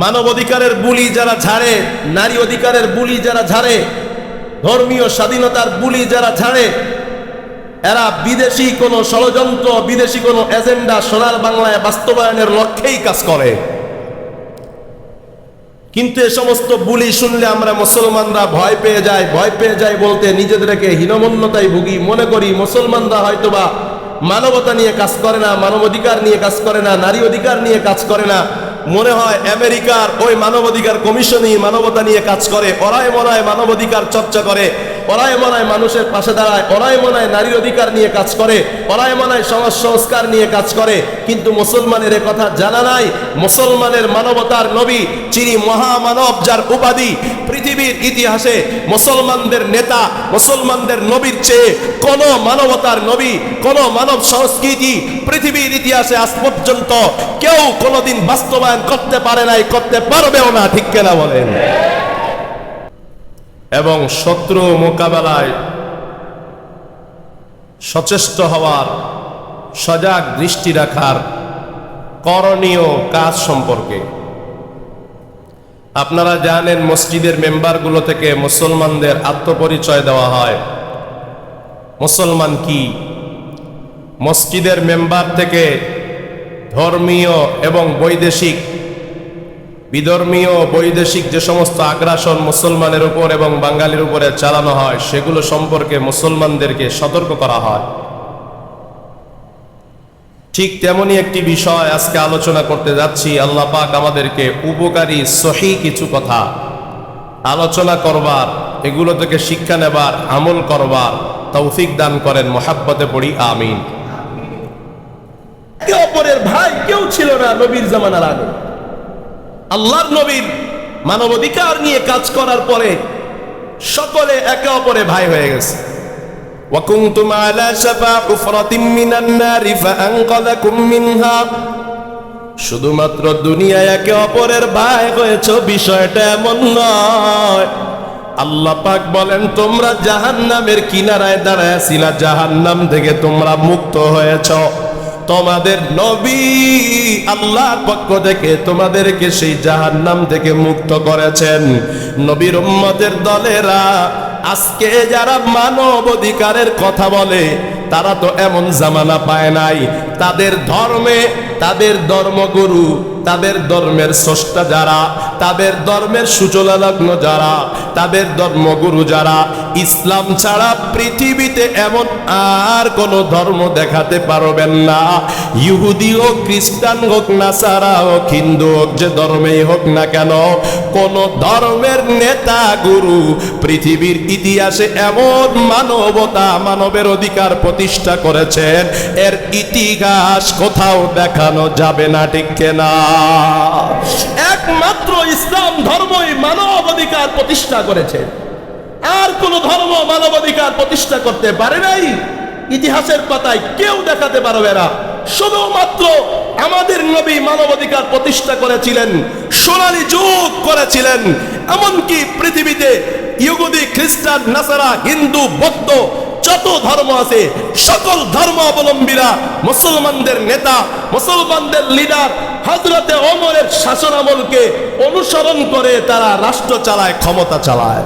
মানবাধিকারের বুলি যারা ঝাড়ে, নারী অধিকারের বুলি যারা ঝাড়ে, ধর্মীয় স্বাধীনতার বুলি যারা ঝাড়ে, এরা বিদেশি কোনো ষড়যন্ত্র, বিদেশি কোনো এজেন্ডা সোনার বাংলায় বাস্তবায়নের লক্ষ্যেই কাজ করে। কিন্তু এ সমস্ত বুলি শুনলে আমরা মুসলমানরা ভয় পেয়ে যাই। ভয় পেয়ে যাই বলতে নিজেদেরকে হীনমন্যতায় ভুগি, মনে করি মুসলমানরা হয়তোবা মানবতা নিয়ে কাজ করে না, মানবাধিকার নিয়ে কাজ করে না, নারী অধিকার নিয়ে কাজ করে না। মনে হয় আমেরিকার ওই মানবাধিকার কমিশনই মানবতা নিয়ে কাজ করে, ওরাই মনে হয় মানবাধিকার চর্চা করে, ওরাই মনে হয় মানুষের পাশে দাঁড়ায়, ওরাই মনে হয় নারীর অধিকার নিয়ে কাজ করে, ওরাই মনে হয় সমাজ সংস্কার নিয়ে কাজ করে। কিন্তু মুসলমানের কথা জানা নাই, মুসলমানের মানবতার নবী, যিনি মহামানব, যার উপাধি পৃথিবীর ইতিহাসে মুসলমানদের নেতা, মুসলমানদের নবীর চেয়ে কোন মানবতার নবী, কোন মানব সংস্কৃতি পৃথিবীর ইতিহাসে আজ পর্যন্ত কেউ কোনোদিন বাস্তবায়ন করতে পারে নাই, করতে পারবেও না। ঠিক কিনা বলেন? এবং শত্রু মোকাবেলায় সচেষ্ট হওয়ার, সজাগ দৃষ্টি রাখার করণীয় কাজ সম্পর্কে আপনারা জানেন, মসজিদের মেম্বারগুলো থেকে মুসলমানদের আত্মপরিচয় দেওয়া হয়। মুসলমান কি? মসজিদের মেম্বার থেকে ধর্মীয় এবং বৈদেশিক, বিধর্মীয় বৈদেশিক যে সমস্ত আগ্রাসন মুসলমানের উপর এবং বাঙালির উপরে চালানো হয়, সেগুলো সম্পর্কে মুসলমানদেরকে সতর্ক করা হয়। ঠিক তেমনি একটি বিষয় আজকে আলোচনা করতে যাচ্ছি। আল্লাহ পাক আমাদেরকে উপকারী সহি কিছু কথা আলোচনা করবার, এগুলো থেকে শিক্ষা নেবার, আমল করবার তৌফিক দান করেন। মহাব্বতে পড়ি আমিন। একে অপরের ভাই কেউ ছিল না নবীর জামানার আগে। আল্লাহর নবীর মানবাধিকার নিয়ে কাজ করার পরে সকলে একে অপরে ভাই হয়ে গেছে। وَكُنْتُمْ عَلَى شَفَا حُفْرَةٍ مِّنَ النَّارِ فَأَنْقَذَكُم مِّنْهَا। শুধুমাত্র দুনিয়ায় একে অপরের ভাই হয়েছ বিষয়টা এমন নয়। আল্লাহ পাক বলেন, তোমরা জাহান্নামের কিনারায় দাঁড়ায় ছিলা, জাহান্নাম থেকে তোমরা মুক্ত হয়েছ। তোমাদের নবী আল্লাহর পক্ষ থেকে তোমাদেরকে সেই জাহান্নাম থেকে মুক্ত করেছেন। নবীর উম্মতের দলেরা আজকে যারা মানব অধিকারের কথা বলে, তারা তো এমন জামানা পায় নাই। তাদের ধর্মে, তাদের ধর্মগুরু, তাদের ধর্মের স্রষ্টা যারা, তাদের ধর্মের সূচনালগ্ন যারা, তাদের ধর্মগুরু যারা, ইসলাম ছাড়া পৃথিবীতে এমন আর কোন ধর্ম দেখাতে পারবেন না। ইহুদি হোক, খ্রিস্টান হোক, নাসারা হোক, হিন্দু হোক, যে ধর্মেই হোক না কেন, কোন ধর্মের নেতা গুরু পৃথিবীর ইতিহাসে এমন মানবতা, মানবের অধিকার প্রতিষ্ঠা করেছেন, এর ইতিহাস কোথাও দেখানো যাবে না। ঠিক না? একমাত্র ইসলাম ধর্মই মানব অধিকার প্রতিষ্ঠা করেছে। আর কোন ধর্ম মানবাধিকার প্রতিষ্ঠা করতে পারে নাই। ইতিহাসের পাতায় কেউ দেখাতে পারবে না। শুধুমাত্র আমাদের নবী মানবাধিকার প্রতিষ্ঠা করেছিলেন, সোনালী যুগ করেছিলেন। এমনকি পৃথিবীতে ইহুদি, খ্রিস্টান, নাসারা, হিন্দু, বৌদ্ধ যত ধর্ম আছে, সকল ধর্ম অবলম্বীরা মুসলমানদের নেতা, মুসলমানদের লিডার হযরতে ওমরের শাসন আমলকে অনুসরণ করে তারা রাষ্ট্র চালায়, ক্ষমতা চালায়।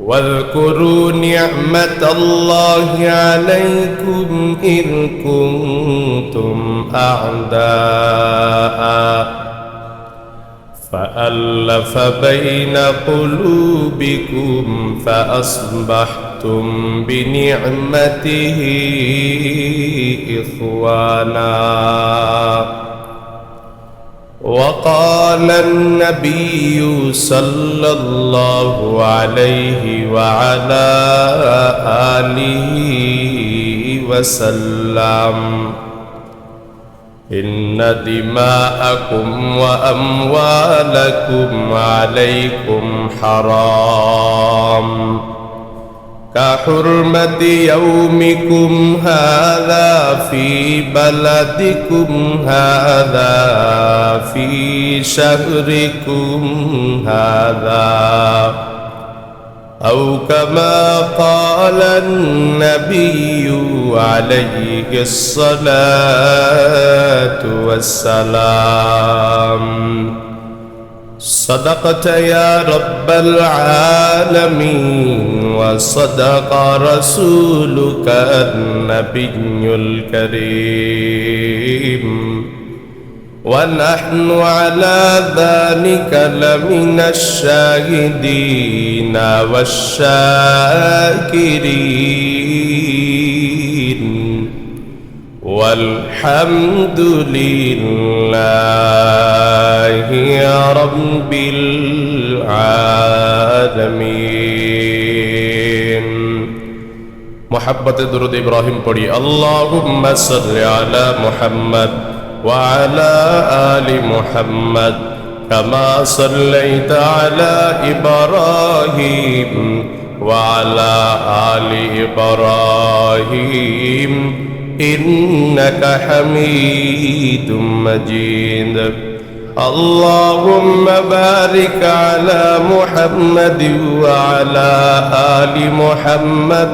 واذكروا نعمة الله عليكم إذ كنتم أعداء فألف بين قلوبكم فأصبحتم بنعمته إخوانا وقال النبي صلى الله عليه وعلى آله وسلم إن دماءكم وأموالكم عليكم حرام كحرمة يومكم هذا في بلدكم هذا في شهركم هذا أو كما قال النبي عليه الصلاة والسلام صدقت يا رب العالمين وصدق رسولك النبي الكريم ونحن على ذلك لمن الشاهدين والشاكرين والحمد لله رب العالمين. محبت درود إبراهيم پڑھی. اللهم صل على محمد وعلى آل محمد كما صليت على إبراهيم وعلى آل إبراهيم إنك حميد مجيد. اللهم بارك على محمد وعلى آل محمد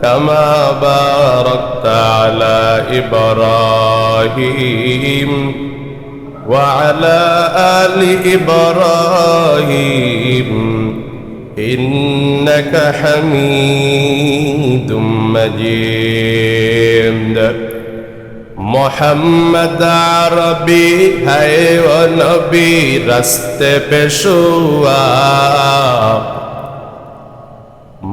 كما باركت على إبراهيم وعلى آل إبراهيم إنك حميد مجيد. محمد عربی ہے و نبی راستے پیشوا.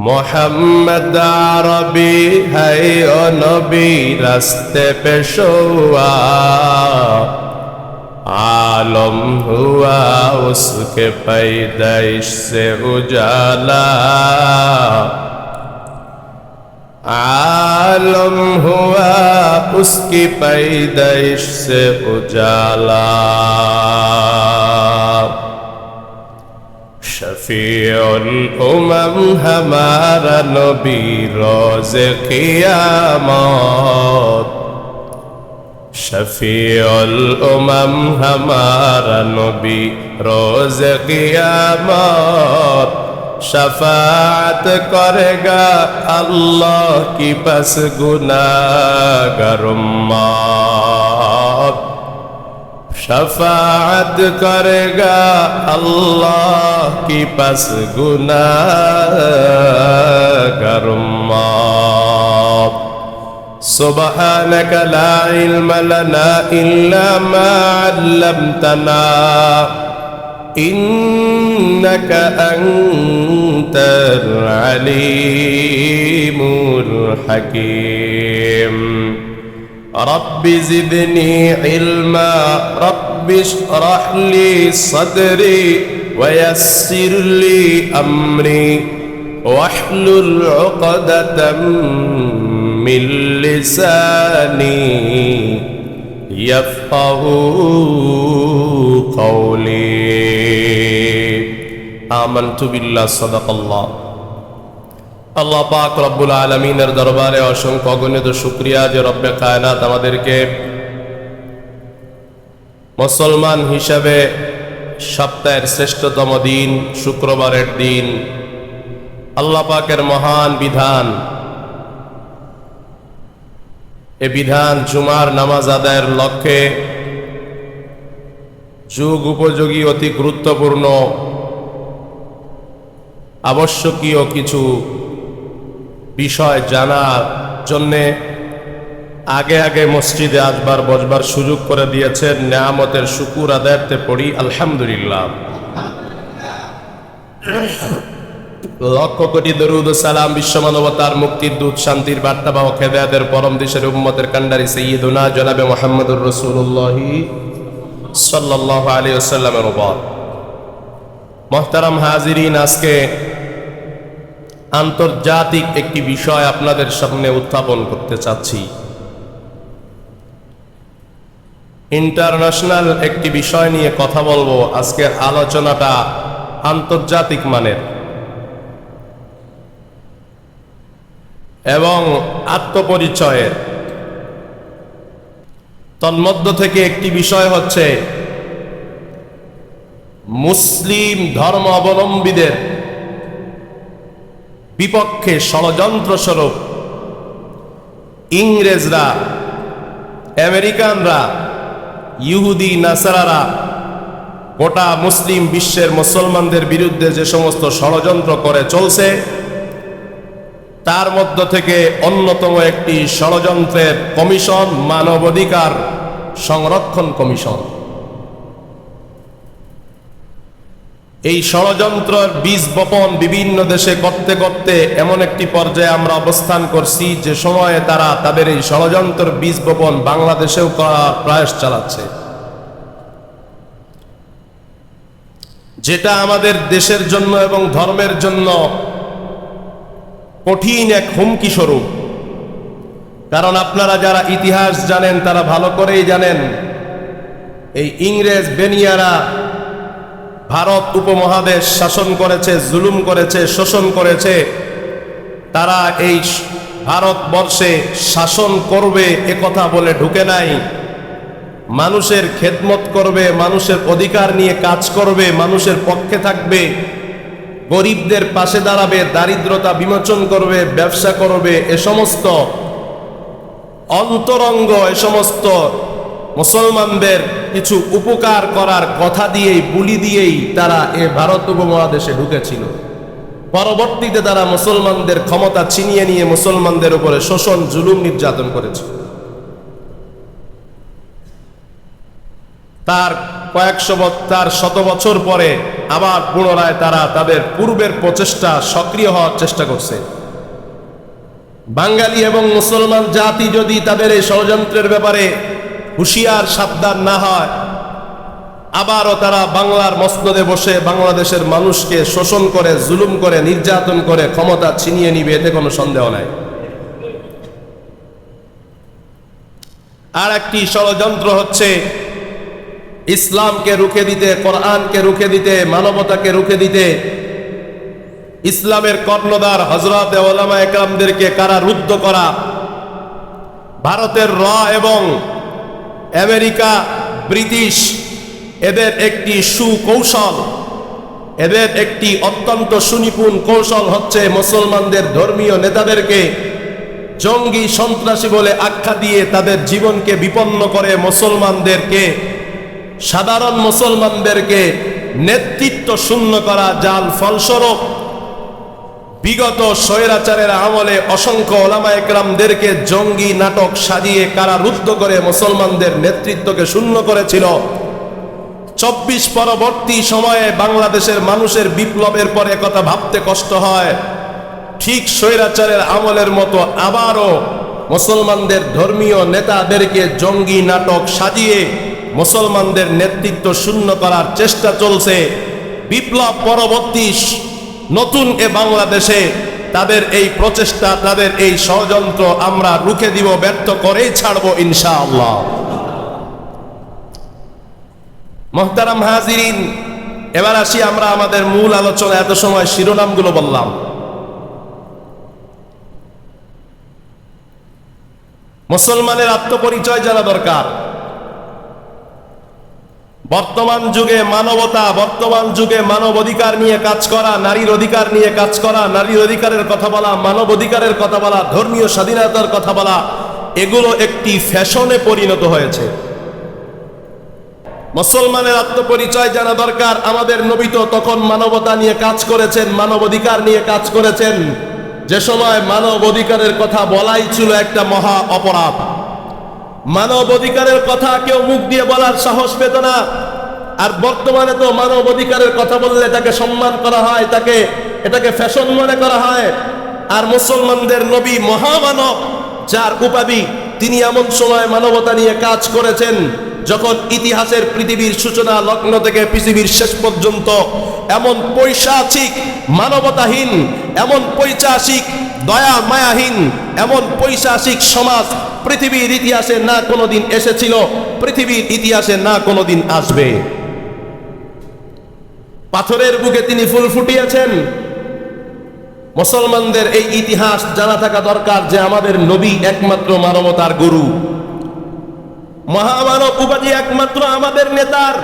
محمد عربی ہے و نبی راستے پیشوا. عالم ہوا اس کے پیدائش سے اجالا. عالم ہوا اس کی پیدائش سے اجالا. شفیع الامم ہمارا نبی روز قیامت. شفیع الامم ہمارا نبی روز قیامت. شفاعت کرے گا اللہ کی پس گناہگار امت. شفاعت کرے گا اللہ کی پس گناہگار امت. سبحانك لا علم لنا إلا ما علمتنا إنك أنت العليم الحكيم. رب زدني علما. رب اشرح لي صدري ويسر لي أمري واحلل عقدة من لساني يفقهوا قولي. آمنت بالله صدق الله. আল্লাহ পাক রব্বুল আলামিনের দরবারে অসংখ্য অগণিত শুকরিয়া যে রব্বে কায়নাত আমাদেরকে মুসলমান হিসাবে সপ্তাহের শ্রেষ্ঠতম দিন শুক্রবারের দিন আল্লাহ পাকের মহান বিধান, এ বিধান জুমার নামাজ আদায়ের লক্ষ্যে যুগ উপযোগী অতি গুরুত্বপূর্ণ আবশ্যকীয় কিছু বিষয় জানার জন্যে আগে আগে মসজিদে আসবার বসবার সুযোগ করে দিয়েছেন। নেয়ামতের শুকুর আদায়তে পড়ি আলহামদুলিল্লাহ। লক্ষ কোটি দরুদ ও সালাম বিশ্ব মানবতার মুক্তির দূত, শান্তির বার্তাবাহক, হেদায়েতের পরম দিশের উম্মতের কান্ডারি সাইয়্যিদুনা জনাবে মুহাম্মদুর রাসূলুল্লাহ সাল্লাল্লাহু আলাইহি ওয়াসাল্লামের উপর। মুহতারাম হাজিরিন, আজকে আন্তর্জাতিক একটি বিষয় আপনাদের সামনে উত্থাপন করতে চাচ্ছি। ইন্টারন্যাশনাল একটি বিষয় নিয়ে কথা বলবো। আজকের আলোচনাটা আন্তর্জাতিক মানের এবং আত্মপরিচয়ের। তন্মধ্য থেকে একটি বিষয় হচ্ছে মুসলিম ধর্ম অবলম্বীদের বিপক্ষে ষড়যন্ত্র স্বরূপ ইংরেজরা, আমেরিকানরা, ইহুদি নাসারারা গোটা মুসলিম বিশ্বের মুসলমানদের বিরুদ্ধে যে সমস্ত ষড়যন্ত্র করে চলছে, তার মধ্য থেকে অন্যতম একটি ষড়যন্ত্রের কমিশন মানবাধিকার সংরক্ষণ কমিশন। এই ষড়যন্ত্রের বীজ বপন বিভিন্ন দেশে করতে করতে এমন একটি পর্যায়ে আমরা অবস্থান করছি যে সময়ে তারা তাদের এই ষড়যন্ত্রের বীজ বপন বাংলাদেশেও করার প্রয়াস চালাচ্ছে, যেটা আমাদের দেশের জন্য এবং ধর্মের জন্য কঠিন এক হুমকি স্বরূপ। কারণ আপনারা যারা ইতিহাস জানেন তারা ভালো করেই জানেন, এই ইংরেজ বেনিয়ারা ভারত উপমহাদেশ শাসন করেছে, জুলুম করেছে, শোষণ করেছে। তারা এই ভারতবর্ষে শাসন করবে একথা বলে ঢুকে নাই। মানুষের খেদমত করবে, মানুষের অধিকার নিয়ে কাজ করবে, মানুষের পক্ষে থাকবে, গরিবদের পাশে দাঁড়াবে, দারিদ্রতা বিমোচন করবে, ব্যবসা করবে। এ সমস্ত অন্তরঙ্গ, এ সমস্ত মুসলমানদের কিছু উপকার করার কথা দিয়েই, বুলি দিয়েই তারা এ ভারত উপমহাদেশে ঢুকেছিল। পরবর্তীতে তারা মুসলমানদের ক্ষমতা ছিনিয়ে নিয়ে মুসলমানদের উপরে শোষণ, জুলুম, নির্যাতন করেছে। তার তার শত বছর পরে আবার পুনরায় তারা তাদের পূর্বের প্রচেষ্টা সক্রিয় হওয়ার চেষ্টা করছে। বাঙালি এবং মুসলমান জাতি যদি তাদের এই ষড়যন্ত্রের ব্যাপারে হুঁশিয়ার সাবধান না হয়, আবারও তারা বাংলার মসনদে বসে বাংলাদেশের মানুষকে শোষণ করে, জুলুম করে, নির্যাতন করে ক্ষমতা ছিনিয়ে নিবে, এতে কোনো সন্দেহ নাই। আর একটি ষড়যন্ত্র হচ্ছে ইসলামকে রুখে দিতে, কোরআনকে রুখে দিতে, মানবতাকে রুখে দিতে, ইসলামের কর্ণধার হযরত উলামা একরামদেরকে কারারুদ্ধ করা। ভারতের র এবং আমেরিকা, ব্রিটিশ এদের একটি সুকৌশল, এদের একটি অত্যন্ত সুনিপুণ কৌশল হচ্ছে মুসলমানদের ধর্মীয় নেতাদেরকে জঙ্গি, সন্ত্রাসী বলে আখ্যা দিয়ে তাদের জীবনকে বিপন্ন করে মুসলমানদেরকে, সাধারণ মুসলমানদেরকে নেতৃত্ব শূন্য করা। যার ফলস্বরূপ বিগত স্বৈরাচারের আমলে অসংখ্য ওলামা একরামদেরকে জঙ্গি নাটক সাজিয়ে কারারুদ্ধ করে মুসলমানদের নেতৃত্বকে শূন্য করেছিল। 24 পরবর্তী সময়ে বাংলাদেশের মানুষের বিপ্লবের পরে কথা ভাবতে কষ্ট হয়, ঠিক স্বৈরাচারের আমলের মতো আবারও মুসলমানদের ধর্মীয় নেতাদেরকে জঙ্গি নাটক সাজিয়ে মুসলমানদের নেতৃত্ব শূন্য করার চেষ্টা চলছে। বিপ্লব পরবর্তী নতুন এ বাংলাদেশে তাদের এই প্রচেষ্টা, তাদের এই ষড়যন্ত্র আমরা রুখে দিব, ব্যর্থ করেই ছাড়বো ইনশাআল্লাহ। মুহতারাম হাজিরিন, এবার আসি আমরা আমাদের মূল আলোচনা। এত সময় শিরোনামগুলো বললাম। মুসলমানের আত্মপরিচয় জানা দরকার। বর্তমান যুগে মানবতা, বর্তমান যুগে মানব অধিকার নিয়ে কাজ করা, নারীর অধিকার নিয়ে কাজ করা, নারীর অধিকারের কথা বলা, মানব অধিকারের কথা বলা, ধর্মীয় স্বাধীনতার কথা বলা, এগুলো একটি ফ্যাশনে পরিণত হয়েছে। মুসলমানের আত্মপরিচয় জানা দরকার। আমাদের নবী তো তখন মানবতা নিয়ে কাজ করেছেন, মানব অধিকার নিয়ে কাজ করেছেন, যে সময় মানব অধিকারের কথা বলাই ছিল একটা মহা অপরাধ। মানব অধিকারের কথা কেউ মুখ দিয়ে বলার সাহস পেত না। আর বর্তমানে তো মানব অধিকারের কথা বললে তাকে সম্মান করা হয়, এটাকে ফ্যাশন মনে করা হয়। আর মুসলমানদের নবী মহামানব, যার উপাধি, তিনি এমন সময় মানবতা নিয়ে কাজ করেছেন যখন ইতিহাসের পৃথিবীর সূচনা লগ্ন থেকে পৃথিবীর শেষ পর্যন্ত এমন পৈশাচিক, মানবতাহীন, এমন পৈশাচিক, দয়া মায়াহীন, এমন পৈশাচিক সমাজ পৃথিবীর ইতিহাসে না কোনোদিন এসেছিল, পৃথিবীর ইতিহাসে না কোনোদিন আসবে। পাথরের বুকে তিনি ফুল ফুটিয়েছেন। মুসলমানদের এই ইতিহাস জানা থাকা দরকার যে আমাদের নবী একমাত্র মানবতার গুরু, মহামানব উপাধি একমাত্র আমাদের নেতার।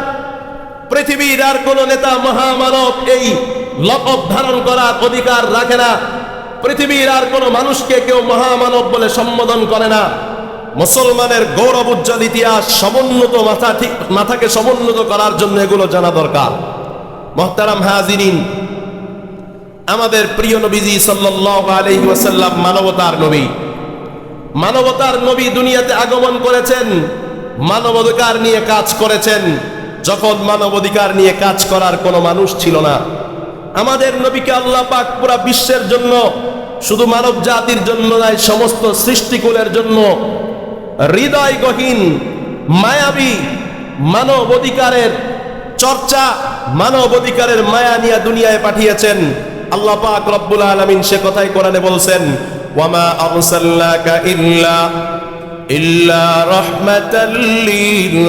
পৃথিবীর আর কোন নেতা মহামানব এই লকব ধারণ করার অধিকার রাখে না। পৃথিবীর আর কোনো মানুষকে কেউ মহামানব বলে সম্বোধন করে না। মুসলমানের গৌরব উজ্জ্বল ইতিহাস সমুন্নত মাথাকে সমুন্নত করার জন্য এগুলো জানা দরকার। মুহতারাম হাজিরিন, আমাদের প্রিয় নবীজি সাল্লাল্লাহু আলাইহি ওয়াসাল্লাম মানবতার নবী। মানবতার নবী দুনিয়াতে আগমন করেছেন, মানবাধিকার নিয়ে কাজ করেছেন যখন মানবাধিকার নিয়ে কাজ করার কোনো মানুষ ছিল না। আমাদের নবীকে আল্লাহ পাক পুরা বিশ্বের জন্য, শুধু মানব জাতির জন্য নয়, সমস্ত সৃষ্টিকুলের জন্য হৃদয়গহীন মায়াবী মানবাধিকারের চর্চা, মানবাধিকারের মায়া নিয়ে দুনিয়ায় পাঠিয়েছেন। আল্লাহ পাক রব্বুল আলামিন সে কথাই কোরআনে বলছেন, ওয়ামা আরসালনাকা ইল্লা রাহমাতাল লিল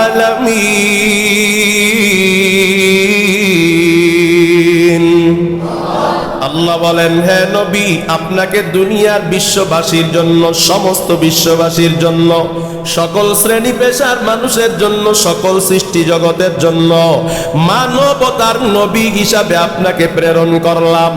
আলামিন। আল্লাহ বলেন, হে নবী, আপনাকে দুনিয়ার বিশ্ববাসীর জন্য, সমস্ত বিশ্ববাসীর জন্য, সকল শ্রেণী পেশার মানুষের জন্য, সকল সৃষ্টি জগতের জন্য মানবতার নবী হিসাবে আপনাকে প্রেরণ করলাম।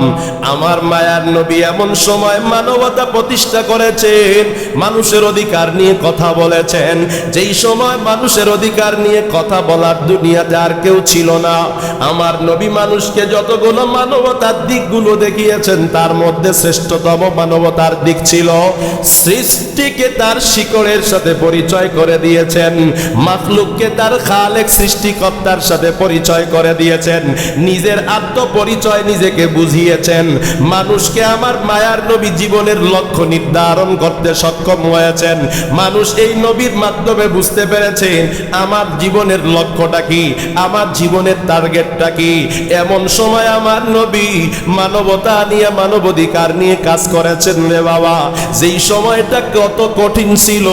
আমার মায়ার নবী এমন সময় মানবতা প্রতিষ্ঠা করেছেন, মানুষের অধিকার নিয়ে কথা বলেছেন, যেই সময় মানুষের অধিকার নিয়ে কথা বলার দুনিয়াতে আর কেউ ছিল না। আমার নবী মানুষকে যতগুলো মানবতার দিকগুলো দেখিয়েছেন, তার মধ্যে শ্রেষ্ঠতম মানবতার দিক ছিল সৃষ্টিকে তার শিকড়ের সাথে পরিচয় করে দিয়েছেন, মাখলুককে তার খালেক সৃষ্টিকর্তার সাথে পরিচয় করে দিয়েছেন, নিজের আত্মপরিচয় নিজেকে বুঝিয়েছেন। মানুষকে আমার মায়ার নবী জীবনের লক্ষ্য নির্ধারণ করতে সক্ষম হয়েছেন। মানুষ এই নবীর মাধ্যমে বুঝতে পেরেছেন আমার জীবনের লক্ষ্যটা কি, আমার জীবনের টার্গেটটা কি। এমন সময় আমার নবী মানবতা নিয়ে, মানবাধিকার নিয়ে কাজ করেছেন রে বাবা। যেই সময়টা কত কঠিন ছিল,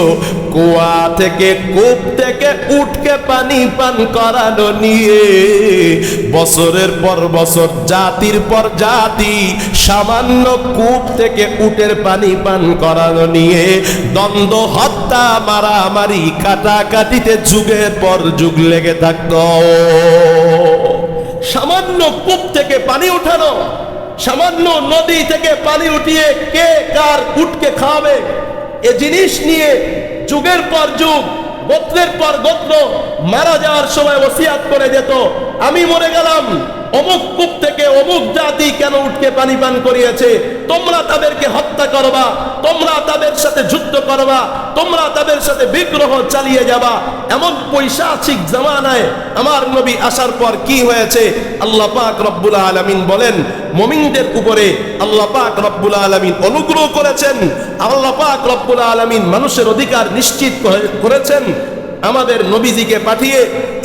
কুয়া থেকে, কূপ থেকে উটকে পানি পান করানো নিয়ে বছরের পর বছর, জাতির পর জাতি সামান্য কূপ থেকে উটের পানি পান করানো নিয়ে দ্বন্দ্ব, হত্যা, মারামারি, কাটাকাটিতে যুগের পর যুগ লেগে থাকত। সামান্য কূপ থেকে পানি উঠানো, সামান্য নদী থেকে পানি উঠিয়ে কে কার উটকে খাওয়াবে, এ জিনিস নিয়ে যুগের পর যুগ, গোত্রের পর গোত্র মারা যাওয়ার সময় ওসিয়াত করে যেত, আমি মরে গেলাম, অমুক কূপ থেকে অমুক জাতি কেন উঠকে পানি পান করিয়েছে, তোমরা তাদেরকে হত্যা করবা, তোমরা তাদের সাথে যুদ্ধ করবা, তোমরা তাদের সাথে বিগ্রহ চালিয়ে যাবা। এমন পৈশাচিক জামানায় আমার নবী আসার পর কি হয়েছে? আল্লাহ পাক রব্বুল আলামিন বলেন, মুমিনদের উপরে আল্লাহ পাক রব্বুল আলামিন অনুগ্রহ করেছেন। আল্লাহ পাক রব্বুল আলামিন মানুষের অধিকার নিশ্চিত করেছেন আমাদের নবীজিকে পাঠিয়ে।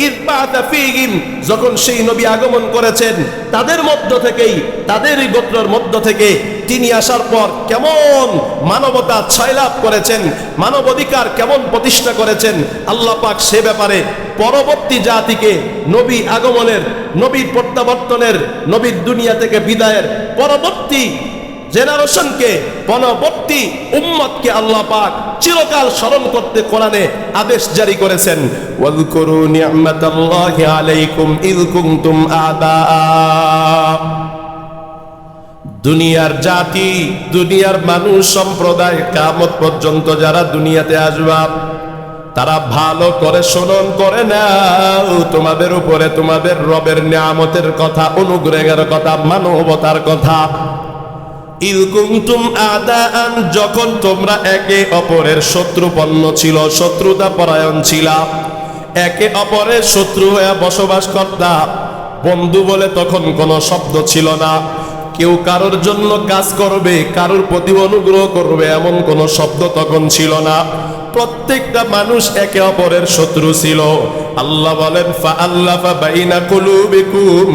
ইরবাতা ফীহিম, যখন সেই নবী আগমন করেছেন, তাদের মধ্য থেকেই, তাদেরই গোত্রের মধ্য থেকে তিনি আসার পর কেমন মানবতা ছয়লাভ করেছেন, মানবাধিকার কেমন প্রতিষ্ঠা করেছেন আল্লাহ পাক সে ব্যাপারে পরবর্তী জাতিকে, নবী আগমনের, নবীর প্রত্যাবর্তনের, নবীর দুনিয়া থেকে বিদায়ের পরবর্তী জেনারেশনকে, পরবর্তী উম্মতকে আল্লাহ পাক চিরকাল স্মরণ করতে কোরআনে আদেশ জারি করেছেন। ওয়াযকুরু নি'মাতাল্লাহি আলাইকুম ইয কুনতুম আ'দা। দুনিয়ার জাতি, দুনিয়ার মানুষ সম্প্রদায়, কিয়ামত পর্যন্ত যারা দুনিয়াতে আসবে, তারা ভালো করে স্মরণ করে নাও তোমাদের উপরে তোমাদের রবের নিয়ামতের কথা, অনুগ্রহের কথা, মানবতার কথা। ইয কুনতুম আ'দাআন, যখন তোমরা একে অপরের শত্রুপন্ন ছিল, শত্রুতা পরায়ণ ছিল, একে অপরের শত্রু হয়ে বসবাস করতা। বন্ধু বলে তখন কোনো শব্দ ছিল না। কেউ কারোর জন্য কাজ করবে, কারোর প্রতি অনুগ্রহ করবে, এমন কোনো শব্দ তখন ছিল না। প্রত্যেকটা মানুষ একে অপরের শত্রু ছিল। আল্লাহ বলেন, ফাআল্লাফা বাইনা কুলুবিকুম,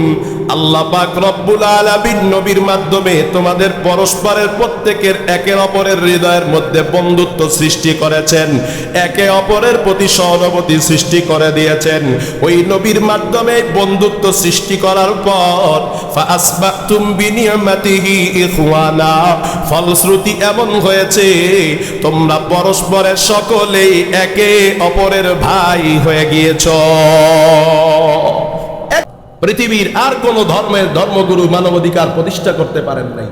আল্লাহ পাক রব্বুল আলামিন নবীর মাধ্যমে তোমাদের পরস্পরের প্রত্যেকের একে অপরের হৃদয়ের মধ্যে বন্ধুত্ব সৃষ্টি করেছেন, একে অপরের প্রতি সহানুভূতি সৃষ্টি করে দিয়েছেন। ওই নবীর মাধ্যমে বন্ধুত্ব সৃষ্টি করার পর ফাআসবাহতুম বিনিয়ামাতিহি ইখওয়ানা, ফলশ্রুতি এমন হয়েছে তোমরা পরস্পরের সকলেই একে অপরের ভাই হয়ে গিয়েছ। পৃথিবীর আর কোন ধর্মের ধর্মগুরু মানবাধিকার প্রতিষ্ঠা করতে পারেন নাই।